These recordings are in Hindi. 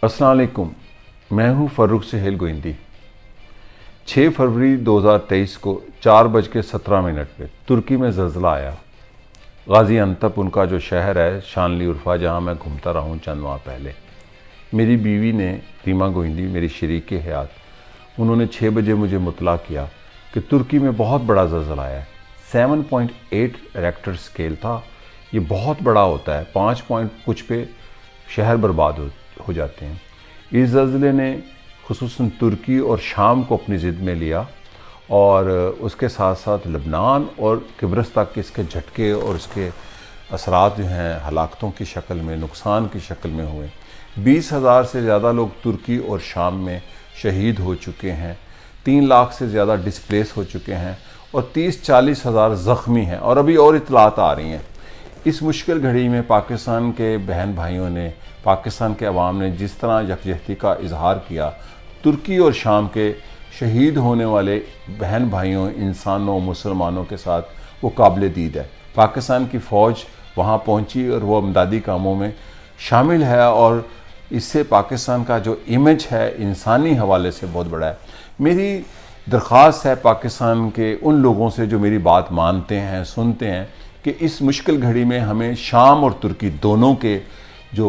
अस्सलाम वालेकुम। मैं हूं फ़र्रुख सुहेल गोइंदी। 6 फरवरी 2023 को 4:17 पे तुर्की में ज़ल्ज़ला आया। गाज़ियान्तप उनका जो शहर है, शानलीउर्फ़ा, जहां मैं घूमता रहा हूं चंद माह पहले। मेरी बीवी ने, रीमा गोइंदी, मेरी शरीक हयात, उन्होंने 6 बजे मुझे मुतला किया कि तुर्की में बहुत बड़ा ज़ल्ज़ला आया है। 7.8 रेक्टर स्केल था। ये बहुत बड़ा होता है। 5 पॉइंट कुछ पे शहर बर्बाद हो जाते हैं। इस ज़ल्ज़ले ने खुसूसन तुर्की और शाम को अपनी ज़िद में लिया और उसके साथ साथ लबनान और किब्रस तक के इसके झटके और इसके असरात जो हैं हलाकतों की शक्ल में, नुकसान की शक्ल में हुए। 20,000 से ज़्यादा लोग तुर्की और शाम में शहीद हो चुके हैं। 3 लाख से ज़्यादा डिस्प्लेस हो चुके हैं और 30-40 हज़ार ज़ख्मी हैं और अभी और इतलात आ रही हैं। इस मुश्किल घड़ी में पाकिस्तान के बहन भाइयों ने, पाकिस्तान के अवाम ने जिस तरह यकजहती का इजहार किया, तुर्की और शाम के शहीद होने वाले बहन भाइयों, इंसानों, मुसलमानों के साथ वो काबिल दीद है। पाकिस्तान की फ़ौज वहाँ पहुँची और वो इमदादी कामों में शामिल है और इससे पाकिस्तान का जो इमेज है इंसानी हवाले से बहुत बड़ा है। मेरी दरख्वास्त है पाकिस्तान के उन लोगों से जो मेरी बात मानते हैं, सुनते हैं, कि इस मुश्किल घड़ी में हमें शाम और तुर्की दोनों के जो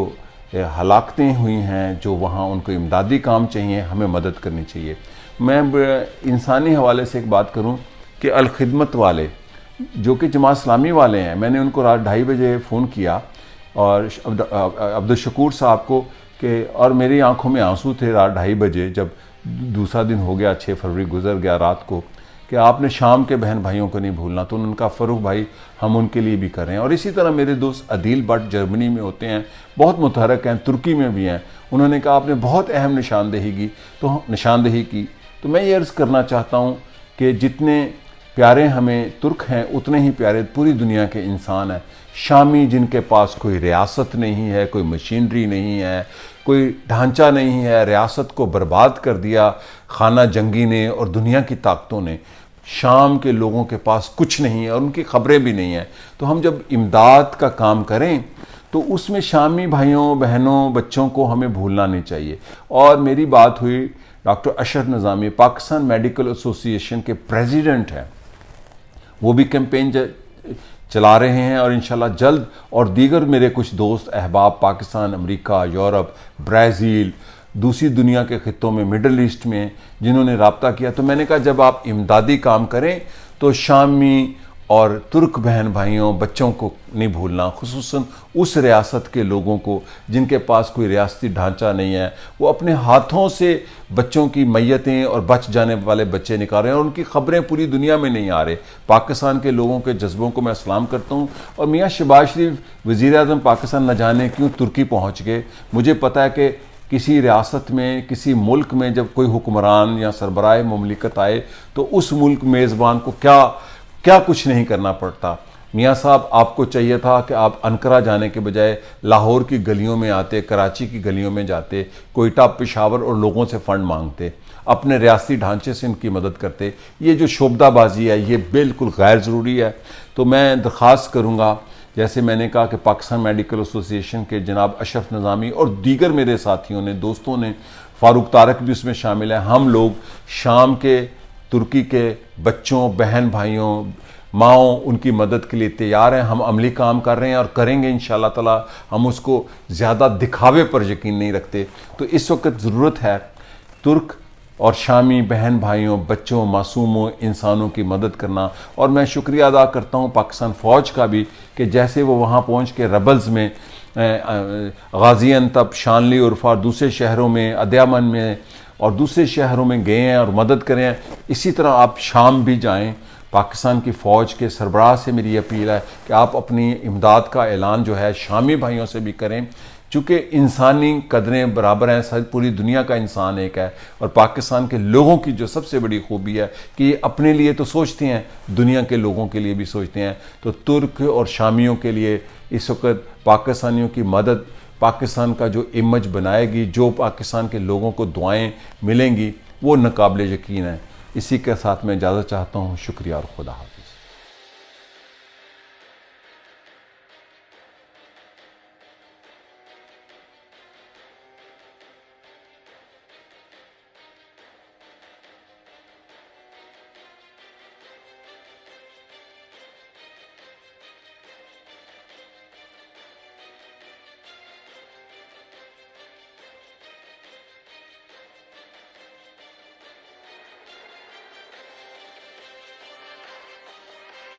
हलाकतें हुई हैं, जो वहाँ उनको इमदादी काम चाहिए, हमें मदद करनी चाहिए। मैं इंसानी हवाले से एक बात करूँ कि अल खिदमत वाले जो कि जमात इस्लामी वाले हैं, मैंने उनको रात 2:30 बजे फ़ोन किया और अब्दुल शकूर साहब को कि, और मेरी आंखों में आंसू थे रात 2:30 बजे जब दूसरा दिन हो गया, 6 फरवरी गुजर गया रात को, कि आपने शाम के बहन भाइयों को नहीं भूलना। तो उनका फ़र्रुख भाई, हम उनके लिए भी कर रहे हैं। और इसी तरह मेरे दोस्त अदील भट्ट जर्मनी में होते हैं, बहुत मुतहरक हैं, तुर्की में भी हैं। उन्होंने कहा आपने बहुत अहम निशानदेही की। तो मैं ये अर्ज़ करना चाहता हूँ कि जितने प्यारे हमें तुर्क हैं उतने ही प्यारे पूरी दुनिया के इंसान हैं। शामी जिनके पास कोई रियासत नहीं है, कोई मशीनरी नहीं है, कोई ढांचा नहीं है, रियासत को बर्बाद कर दिया खाना जंगी ने और दुनिया की ताकतों ने। शाम के लोगों के पास कुछ नहीं है और उनकी खबरें भी नहीं हैं। तो हम जब इमदाद का काम करें तो उसमें शामी भाइयों, बहनों, बच्चों को हमें भूलना नहीं चाहिए। और मेरी बात हुई डॉक्टर अशरफ निज़ामी, पाकिस्तान मेडिकल एसोसिएशन के प्रेसिडेंट हैं, वो भी कैंपेन चला रहे हैं और इंशाल्लाह जल्द, और दीगर मेरे कुछ दोस्त अहबाब पाकिस्तान, अमेरिका, यूरोप, ब्राज़ील, दूसरी दुनिया के खित्तों में, मिडल ईस्ट में, जिन्होंने रब्ता किया। तो मैंने कहा जब आप इमदादी काम करें तो शामी और तुर्क बहन भाइयों, बच्चों को नहीं भूलना, खुसूसन उस रियासत के लोगों को जिनके पास कोई रियासती ढांचा नहीं है। वो अपने हाथों से बच्चों की मैयतें और बच जाने वाले बच्चे निकाल रहे हैं और उनकी खबरें पूरी दुनिया में नहीं आ रहे। पाकिस्तान के लोगों के जज्बों को मैं सलाम करता हूँ। और मियाँ शहबाज शरीफ वज़ीर-ए-आज़म पाकिस्तान न जाने क्यों तुर्की पहुँच गए। मुझे पता है कि किसी रियासत में, किसी मुल्क में जब कोई हुक्मरान या सरबराह मुमलिकत आए तो उस मुल्क मेज़बान को क्या कुछ नहीं करना पड़ता। मियाँ साहब, आपको चाहिए था कि आप अंकारा जाने के बजाय लाहौर की गलियों में आते, कराची की गलियों में जाते, कोयटा, पेशावर और लोगों से फ़ंड मांगते, अपने रियासती ढांचे से उनकी मदद करते। ये जो शोबदाबाजी है ये बिल्कुल गैर ज़रूरी है। तो मैं दरख्वास्त करूँगा, जैसे मैंने कहा कि पाकिस्तान मेडिकल एसोसिएशन के जनाब अशरफ निज़ामी और दीगर मेरे साथियों ने, दोस्तों ने, फ़ारूक तारक भी उसमें शामिल है, हम लोग शाम के, तुर्की के बच्चों, बहन भाइयों, माओं, उनकी मदद के लिए तैयार हैं। हम अमली काम कर रहे हैं और करेंगे इंशाअल्लाह ताला। हम उसको ज़्यादा दिखावे पर यकीन नहीं रखते। तो इस वक्त ज़रूरत है तुर्क और शामी बहन भाइयों, बच्चों, मासूमों, इंसानों की मदद करना। और मैं शुक्रिया अदा करता हूँ पाकिस्तान फ़ौज का भी कि जैसे वो वहाँ पहुँच के रबल्स में, गाज़ियान्तप, शानलीउर्फ़ा, दूसरे शहरों में, अदयामन में और दूसरे शहरों में गए हैं और मदद करें हैं। इसी तरह आप शाम भी जाएं। पाकिस्तान की फ़ौज के सरबराह से मेरी अपील है कि आप अपनी इमदाद का ऐलान जो है शामी भाइयों से भी करें, चूँकि इंसानी कदरें बराबर हैं, पूरी दुनिया का इंसान एक है। और पाकिस्तान के लोगों की जो सबसे बड़ी खूबी है कि ये अपने लिए तो सोचते हैं, दुनिया के लोगों के लिए भी सोचते हैं। तो तुर्क और शामियों के लिए इस वक्त पाकिस्तानियों की मदद पाकिस्तान का जो इमेज बनाएगी, जो पाकिस्तान के लोगों को दुआएं मिलेंगी, वो नाकाबिले यकीन है। इसी के साथ मैं इजाज़त चाहता हूँ। शुक्रिया और खुदा हाफ़िज़।